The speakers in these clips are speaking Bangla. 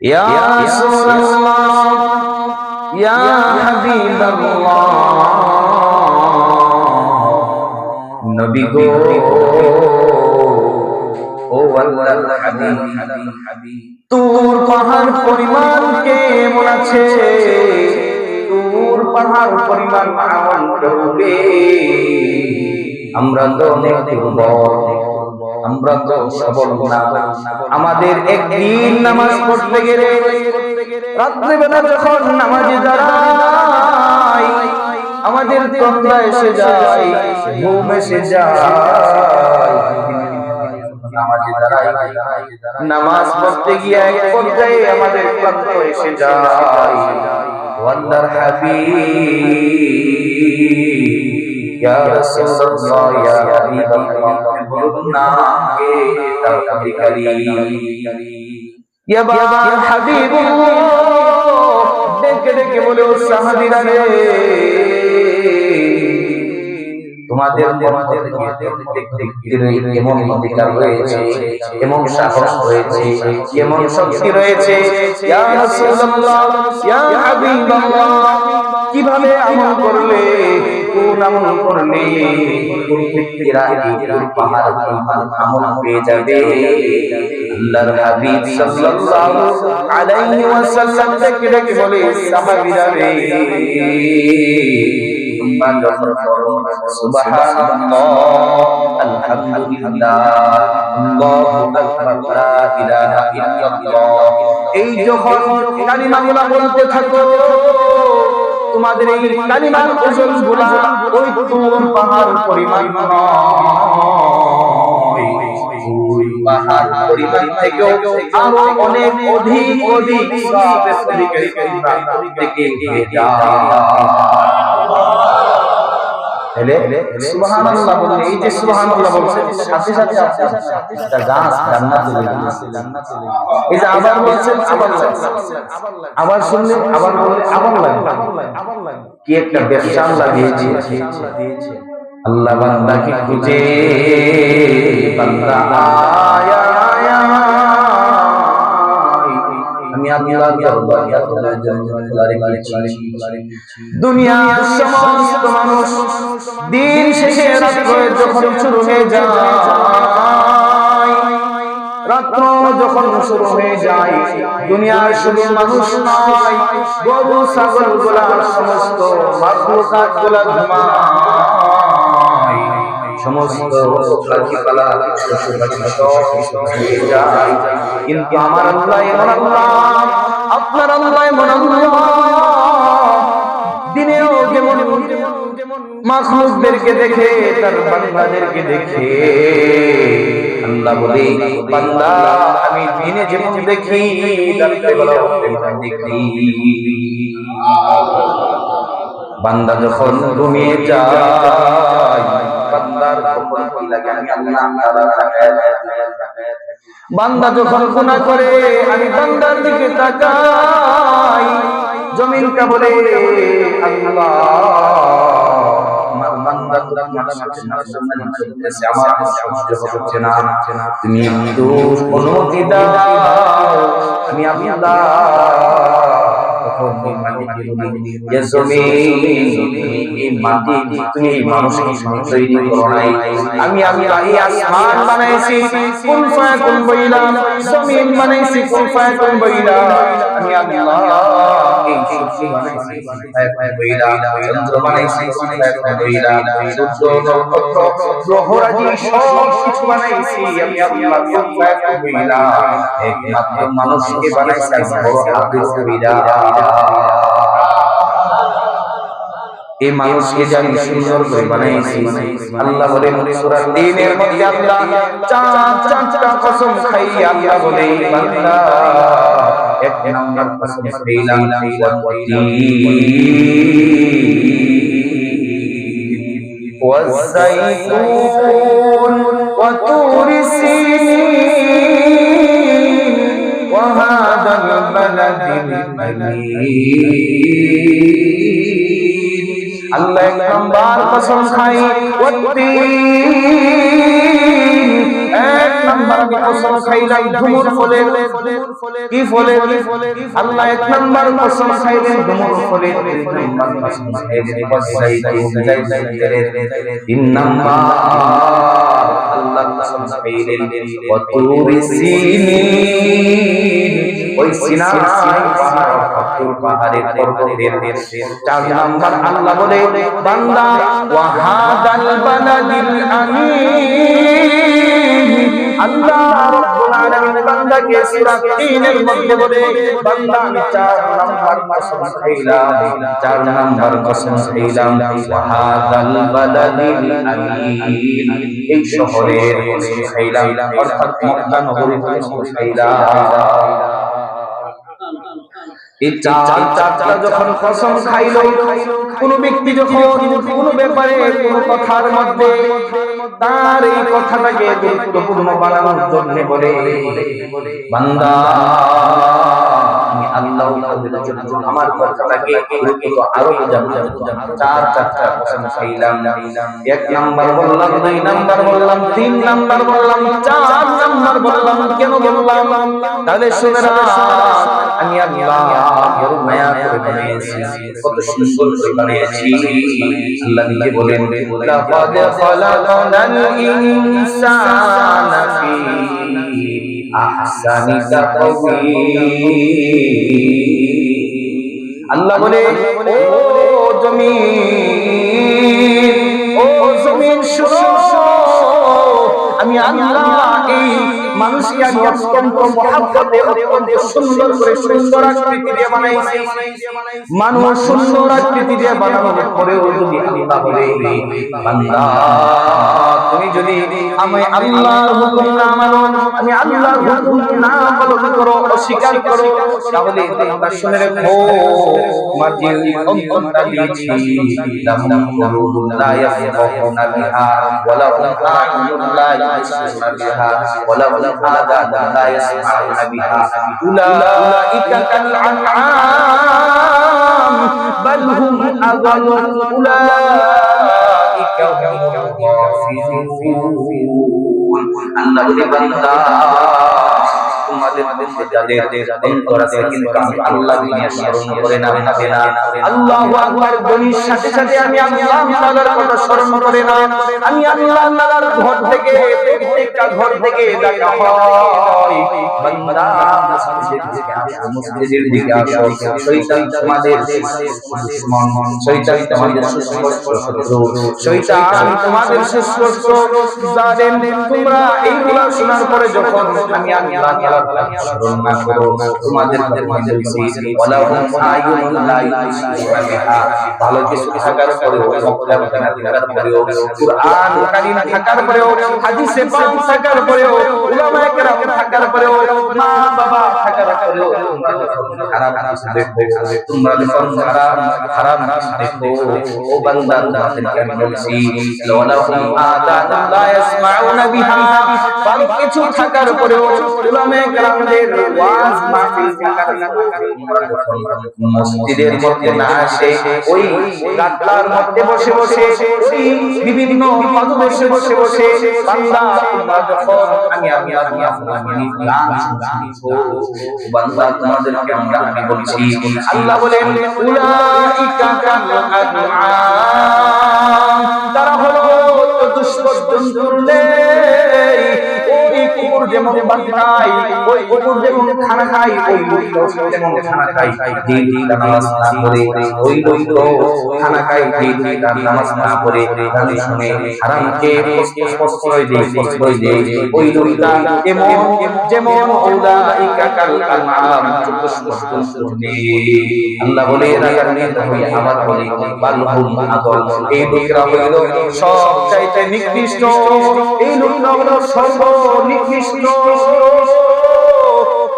ইয়া রাসূলুল্লাহ ইয়া হাবিবাল্লাহ নবী গো ও আল্লাহর হাবিব তুর পাহাড় পরিমাণ কেমন আছে তুর পাহাড় পরিমাণ আমল করবে আমরা তো অনেক দুর্বল আমরা তো সবল না আমাদের একদিন নামাজ পড়তে গেলে রাত্রে বেলা যখন নামাজে দাঁড়াই আমাদের তন্দ্রা এসে যায় ঘুম এসে যায় নামাজে দাঁড়াই নামাজ পড়তে গিয়ে এক পর্যায়ে আমাদের ক্লান্ত এসে যায় আল্লাহর হাবিব ইয়া রাসূলুল্লাহ ইয়া হাবিবাল্লাহ বলুন না কে তার অধিকারী ইয়া হাবিবুল্লাহ ডেকে ডেকে বলে ও সাহাবীরা রে তোমাদের এমন অধিকার রয়েছে এমন সাহস রয়েছে এমন শক্তি রয়েছে ইয়া রাসূলুল্লাহ ইয়া হাবিবাল্লাহ কিভাবে আমল করলে কোন আমল করলে কোন ব্যক্তিরা এই পাহাড় আমল পেয়ে যাবে আল্লাহর হাবিব সাল্লাল্লাহু আলাইহি ওয়াসাল্লাম ডেকে ডেকে বলে সাহাবীরা রে সুবহানাল্লাহ আলহামদুলিল্লাহ আল্লাহু আকবার লা ইলাহা ইল্লাল্লাহ এই যখন কালিমাগুলো বলতে থাকো তোমাদের এই কালিমার ওজনগুলো ওই তুর পাহাড় পরিমাণ নয় ওই পাহাড় পরিমাণ থেকেও আরো অনেক অধিক সওয়াবের অধিকারী থেকে হয়ে যায় সুবহানাল্লাহ বলে এই যে সুবহানাল্লাহ বলছেন সাথে সাথে একটা গাছ জান্নাত চলে গেছে এই যে আবার বলছেন আবার শুনলে আবার বললে আবার লাগবে কি একটা ব্যবসা লাগিয়েছে আল্লাহ বান্দাকে খুঁজে বান্দা আয়া আমি আল্লাহর দরবারে আপনার জন্য দুয়ারে করেছি দুনিয়ার সমস্ত মানুষ দিন শেষে রাত্র যখন শুরু হয়ে যায় রাত্র যখন শুরু হয়ে যায় দুনিয়ার শুধু মানুষ নয় গরু ছাগল গুলা সমস্ত মাখলুকাত গুলা ঘুমায় সমস্ত পাখিপালা হয়ে যায় কিন্তু আমার আল্লাহ এমন আল্লাহ আপনার আল্লাহ এমন আল্লাহ দিনেও যেমন মাখলুকদেরকে দেখে তার বান্দাদেরকে দেখে আল্লাহ বলে বান্দা আমি দিনে যেমন দেখি রাতে বেলাও তেমন দেখি বান্দা যখন ঘুমিয়ে যায় বান্দার কখন কি লাগে আমি আল্লাহ বান্দা যখন গুনাহ করে আমি বান্দার দিকে তাকাই জমিনটা বলে আল্লাহ আমার বান্দা তোমার সাথে নাফরমানি করতেছে আমার সহ্য হচ্ছে না তুমি দোষ অনুমতি দাও আমি আল্লাহ তুমি মানুষকে তৈরি করো নাই আমি এই আসমান বানাইছি কুন ফায়াকুন বইলা জমিন বানাইছি কুন ফায়াকুন বইলা আমি আল্লাহ এই সৃষ্টি বানাইছি কুন ফায়াকুন বইলা চন্দ্র বানাইছি কুন ফায়াকুন বইলা সূর্য নক্ষত্র গ্রহরাজি সব কিছু বানাইছি আমি আল্লাহ কুন ফায়াকুন বইলা একমাত্র মানুষকে বানাইছি বড় হাদিস বইলা এই মানুষকে আমি সুন্দর করে বানাইছি আল্লাহ বলেন সূরা 3 এর মধ্যে আল্লাহ চারটা কসম খাইয়া আল্লাহ বলে বান্দা এক নাম্বার কসম খাইলাম ওয়াসাইতুন ওয়া তুরি সিনিন ওয়া হাদাল বালাদিল মালিক আল্লাহ এক নাম্বার কসম খাই ওয়াত্তিন এক নাম্বার আমি কসম খাইলাম ডুমুর ফলের। কি ফলের? আল্লাহ এক নাম্বার কসম খাইলেন ডুমুর ফলের, দুই নাম্বার কসম খাইলেন তিন নাম্বার আল্লাহ কসম খাইলেন ওয়াতুরি সিনিন, ওই সিনাই পাহাড়ের পর্বতের। চার নাম্বার আল্লাহ বলে বান্দা ওয়াহাদাল বালাদিল আমিন, আল্লাহ রাব্বুল আলামিন বান্দাকে সূরা ৩ এর মধ্যে বলে বান্দা আমি চার নাম্বার কসম খাইলাম, চার নাম্বার কসম খাইলাম ওয়াহাদাল বালাদিল আমিন, এই শহরের কসম খাইলাম, অর্থাৎ মক্কা নগরীর কসম খাইলাম। এই চারটা যখন কসম খাইলো, কোন ব্যক্তি যখন কোন ব্যাপারে কোন কথার মধ্যে তার এই কথাটাকে গুরুত্বপূর্ণ বানানোর জন্য বলে বান্দা আমি আল্লাহ আমার কথাটাকে গুরুত্ব আরো বোঝাবো, চারটা কসম খাইলাম। এক নাম্বার বললাম, দুই নাম্বার বললাম, তিন নাম্বার বললাম, চার নাম্বার বললাম। কেন বললাম? তাহলে শুনে না, আমি আল্লাহ বড় মায়া করে বানিয়েছি, কত সুন্দর করে বানিয়েছি। আল্লাহ নিজে বলেন লাকাদ খালাকনাল ইনসানা ফি আহসানি তাকওয়িম। আল্লাহ বলে ও জমিন, ও জমিন শুনো, আমি আল্লাহ এই মানুষকে আমি অত্যন্ত মহব্বতে অত্যন্ত সুন্দর করে সুন্দর আকৃতি দিয়ে বানাইছি। মানুষ সুন্দর আকৃতি দিয়ে বানানোর পরেও যদি আল্লাহ বলে বান্দা তুমি যদি আমি আল্লাহর হুকুম না মানো, আমি আল্লাহর হুকুম না পালন করো, অস্বীকার করো, তাহলে তোমরা শুনে রেখো তোমার যে অন্তরটা দিয়েছি লাহুম কুলুবুন লা ইয়াফকাহুনা বিহা ওয়া লাহুম আ'য়ুনুন লা ইবসিরুনা বিহা ওয়া লাহুম আযানুন লা ইয়াসমাউনা বিহা উলাইকা কাল আনআম বাল হুম আযাল উলাইকা হুমুল গাফিলুন। আল্লাহ বলে বান্দা তোমাদের মধ্যে যাদের অন্তর আছে কিন্তু আল্লাহকে নিয়ে স্মরণ করে না, ভাবে না, আল্লাহু আকবার ধ্বনির সাথে সাথে আমি আল্লাহ তাআলার কথা স্মরণ করে না, আমি আল্লাহ তাআলার ঘর থেকে প্রত্যেকটা ঘর থেকে ডাকা হয় বান্দা মসজিদের দিকে আসো, শয়তান তোমাদের দুশমন, শয়তান তোমাদের শত্রু, শয়তান তোমাদের শত্রু জালেম। তোমরা এইগুলা শোনার পরে যখন আমি আল্লাহ তাআলার স্মরণ না করো, তোমাদের মধ্যে ওয়ালাহুম আ'য়ুনুন লা ইবসিরুনা বিহা, ভালো কিছু থাকার পরেও, মক্কার থাকার পরেও, কুরআন কারীম থাকার পরেও, হাদিসে পাক থাকার পরেও, উলামায়ে কেরাম থাকার পরেও, মা বাবা থাকার পরেও খারাপ কিছু দেখো, তোমরা যখন খারাপ দেখো ও বান্দা তোমাদেরকে আমি বলছি ওয়ালাহুম আযানুন লা ইয়াসমাউনা বিহা, ভালো কিছু থাকার পরেও উলামায়ে কেরামদের ওয়াজ মাহফিল থাকার মসজিদের মধ্যে না আসে, ওই গাদলার মধ্যে বসে বসে, বিভিন্ন পদবসে বসে বসে বান্দা তোমরা যখন আমি গান শুনছো বান্দা তোমাদেরকে আমি বলছি আল্লাহ বলেন উলাইকা কাল আনআম, তারা হলো চতুষ্পদ জন্তুর নেই। ওই কুকুর যেমন বাদ খায়, ওই কুকুর যেমন খানা খায়, ওই লোক যেমন খানা খায় দিন নামাজ না পড়ে, ওই লোক খানা খায় দিন নামাজ না পড়ে, গান শুনে হারামকে প্রশ্রয় দেয়, ওই লোকটা যেমন উলাইকা কাল আনআম চতুষ্পদ জন্তুর নেই। আল্লাহ বলে এরা কারণে তাহলে আবার বলে বালহুম আদল, এই লোকরা হইল সবচাইতে নিকৃষ্ট, এই লোকরা হলো সর্বনিকৃষ্ট।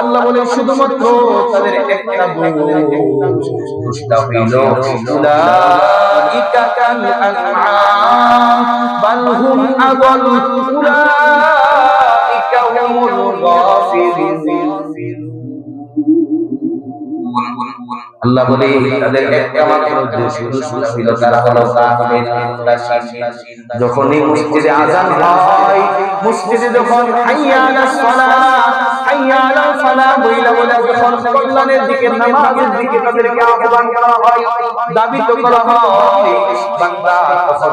আল্লাহ বলে শুধুমাত্র তাদের একটা দোষটা হইল উলাইকা কাল আনআম বালহুম আদল উলাইকা হুমুল গাফিলুন। আল্লাহ বলে তাদের একটা মাত্র শুধু ছিল তারা হলো কাফের মুনাফিক। যখনই মসজিদে আযান হয়, মসজিদে যখন হাইয়া আলাস সালাহ হাইয়া আলাল ফালাহ বইলা বলা যখন কল্যাণের দিকে নামাজের দিকে তাদেরকে আহ্বান করা হয়, দাবি তো করা হয়, বান্দা তখন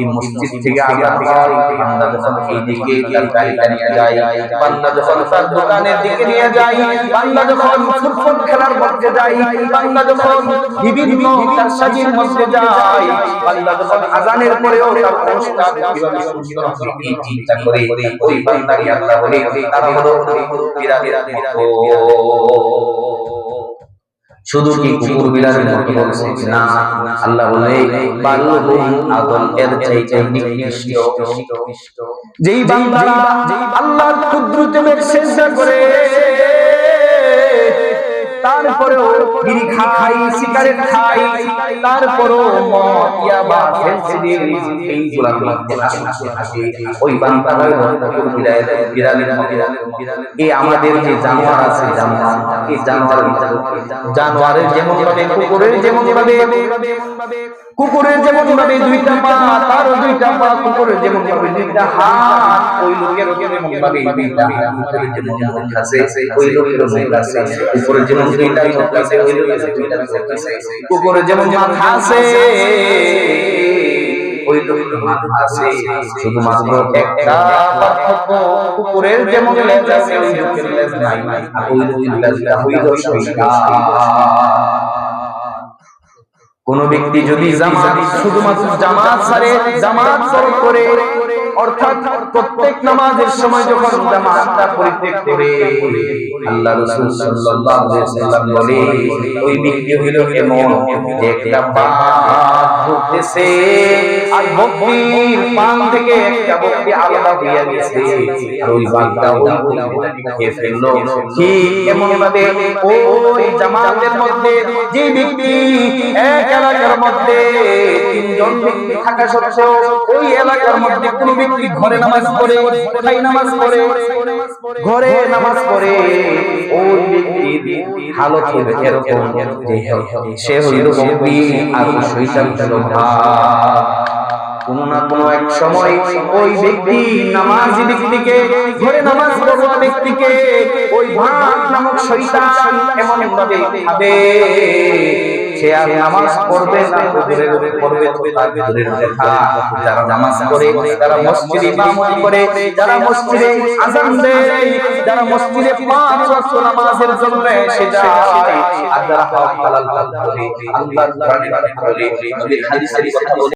এই মসজিদ থেকে আযান হয়, বান্দা যখন এই দিকে তার গাড়িটা নিয়ে যায়, বান্দা যখন তার দোকানের দিকে নিয়ে যায়, বান্দা যখন ফুটবল খেলার মধ্যে যায়, বান্দা যখন বিভিন্ন তার সাজির মধ্যে যায়, বান্দা যখন আযানের পরেও তার অনুষ্ঠান কিভাবে সুন্দর হবে এই চিন্তা করে ওই বান্দাকে আল্লাহ বলে তারা হলো বিড়ালের মতো। শুধু কি কুকুর বিড়ালের মতো বলছে না, আল্লাহ বলে বালুহুম আদল এর চাইতে নিকৃষ্ট। যেই বান্দারা আল্লাহর কুদরতে সিজদা করে তারপরেও বিড়ি খাই, সিগারেট খাই, তারপরেও মদ ইয়াবা ফেন্সিডিল এইগুলোর মধ্যে আসক্ত থাকে, ওই বান্দা হলো বিড়ালের মতো। এই আমাদের যে জানোয়ার আছে, এই জানোয়ারের যেমন ভাবে কুকুরের যেমন ভাবে দুইটা পা, তারও দুইটা পা, কুকুরের যেমন ভাবে দুইটা হাত, ওই লোকের যেমন ভাবে দুইটা কুকুরের যেমন মুখ আছে, ওই লোকের মুখ আছে, কুকুরের যেমন দুইটা চোখ আছে, ওই লোকের দুইটা চোখ আছে, কুকুরের যেমন মাথা আছে, ওই লোকের মাথা আছে। শুধুমাত্র একটা পার্থক্য, কুকুরের যেমন লেজ আছে, ওই লোকের লেজ নাই, আর ওই লোকের লেজটা হইল শয়তান। কোন ব্যক্তি যদি শুধুমাত্র জামাত ছাড়ে, জামাত তরক করে, অর্থাৎ প্রত্যেক নামাজের সময় যখন জামাতটা পরিত্যাগ করে, আল্লাহ রাসূল সাল্লাল্লাহু আলাইহি ওয়াসাল্লাম বলে ওই ব্যক্তি হইল এমন যে একটা বাঘ ঘুরতেছে আর বকরির পাল থেকে একটা বকরি আলাদা হইয়া গেছে, আর ওই বাঘটা ওই বকরিটাকে খেয়ে ফেললো। ঠিক এমন ভাবে ওই জামাতের মধ্যে যে ব্যক্তি এক এলাকার মধ্যে তিনজন ব্যক্তি থাকা সত্ত্বেও ওই এলাকার মধ্যে কোন ব্যক্তি ঘরে নামাজ পড়ে, কোথায় নামাজ পড়ে, ঘরে নামাজ পড়ে, ওই ব্যক্তির হালত হবে এরকম যে সে হইল বকরি আর শয়তান হলো বাঘ। কোন না কোন এক সময় ওই ব্যক্তি নামাজি ব্যক্তিকে, ঘরে নামাজ পড়া ব্যক্তিকে ওই বাঘ নামক শয়তান এমন ভাবে খাবে, সে আর নামাজ পড়বে না, পড়বে তো তার দূরের কথা। যারা নামাজ পড়ে, যারা মসজিদে ইমামতি করে, যারা মসজিদে আযান দেয়, যারা মসজিদে 5 ওয়াক্ত নামাজের জন্য এসে যায়, আর যারা হালাল কাজ করে, আল্লাহর কোরআনের কথা বলে, নবীর হাদিসের কথা বলে,